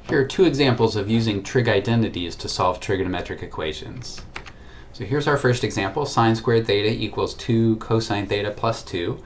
Here are two examples of using trig identities to solve trigonometric equations. So here's our first example. Sine squared theta equals 2 cosine theta plus 2.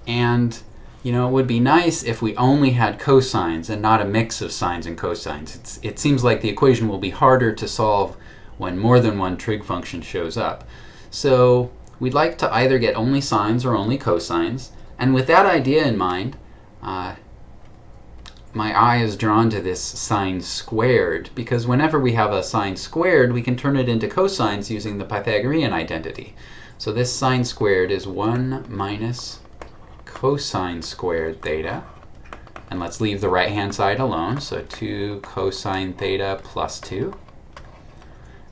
And it would be nice if we only had cosines and not a mix of sines and cosines. It seems like the equation will be harder to solve when more than one trig function shows up. So we'd like to either get only sines or only cosines. And with that idea in mind, my eye is drawn to this sine squared, because whenever we have a sine squared, we can turn it into cosines using the Pythagorean identity. So this sine squared is 1 minus cosine squared theta. And let's leave the right-hand side alone. So 2 cosine theta plus 2.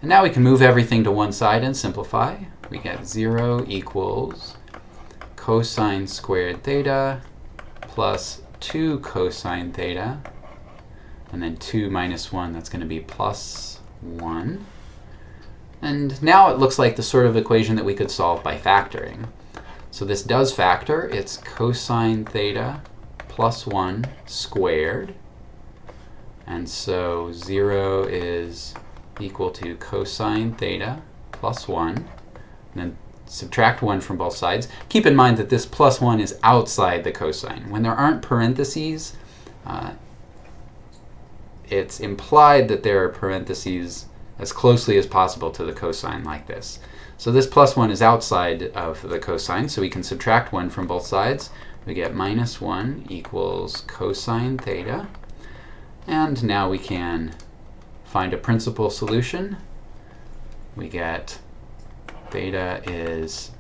And now we can move everything to one side and simplify. We get 0 equals cosine squared theta plus 2 cosine theta, and then 2 minus 1, that's going to be plus 1. And now it looks like the sort of equation that we could solve by factoring. So this does factor. It's cosine theta plus 1 squared. And so 0 is equal to cosine theta plus 1. And then subtract 1 from both sides. Keep in mind that this plus 1 is outside the cosine. When there aren't parentheses, it's implied that there are parentheses as closely as possible to the cosine, like this. So this plus 1 is outside of the cosine, so we can subtract 1 from both sides. We get minus 1 equals cosine theta. And now we can find a principal solution. We get theta is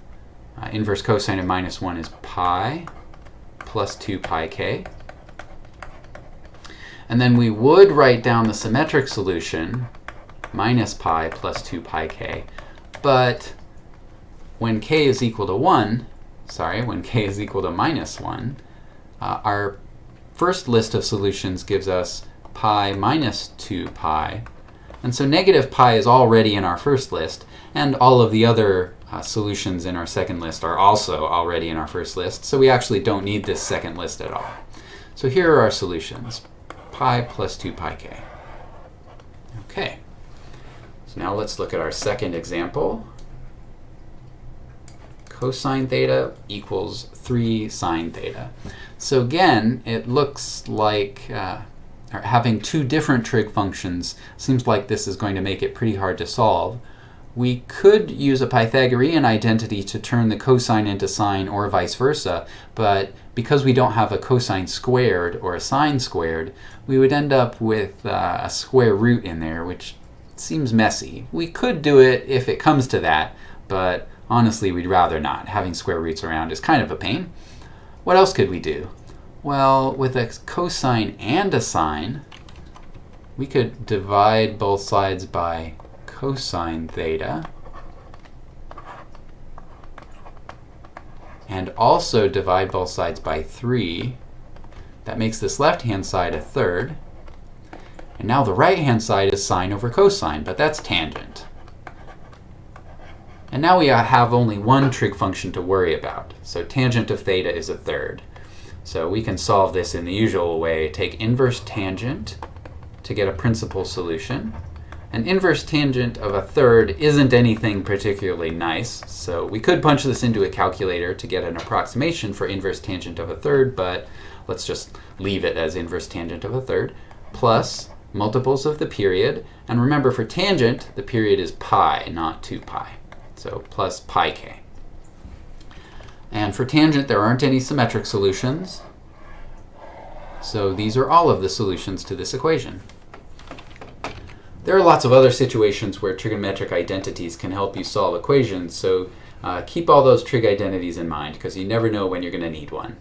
inverse cosine of minus 1 is pi plus 2 pi k. And then we would write down the symmetric solution, minus pi plus 2 pi k. But when k is equal to when k is equal to minus 1, our first list of solutions gives us pi minus 2 pi. And so negative pi is already in our first list, and all of the other solutions in our second list are also already in our first list, so we actually don't need this second list at all. So here are our solutions, pi plus 2 pi k. Okay, so now let's look at our second example. Cosine theta equals 3 sine theta. So again, it looks like having two different trig functions seems like this is going to make it pretty hard to solve. We could use a Pythagorean identity to turn the cosine into sine or vice versa, but because we don't have a cosine squared or a sine squared, we would end up with a square root in there, which seems messy. We could do it if it comes to that, but honestly we'd rather not. Having square roots around is kind of a pain. What else could we do? Well, with a cosine and a sine, we could divide both sides by cosine theta, and also divide both sides by 3. That makes this left-hand side a third. And now the right-hand side is sine over cosine, but that's tangent. And now we have only one trig function to worry about. So tangent of theta is a third. So we can solve this in the usual way. Take inverse tangent to get a principal solution. An inverse tangent of a third isn't anything particularly nice, so we could punch this into a calculator to get an approximation for inverse tangent of a third, but let's just leave it as inverse tangent of a third, plus multiples of the period. And remember, for tangent, the period is pi, not 2 pi. So plus pi k. And for tangent, there aren't any symmetric solutions. So these are all of the solutions to this equation. There are lots of other situations where trigonometric identities can help you solve equations, so keep all those trig identities in mind, because you never know when you're going to need one.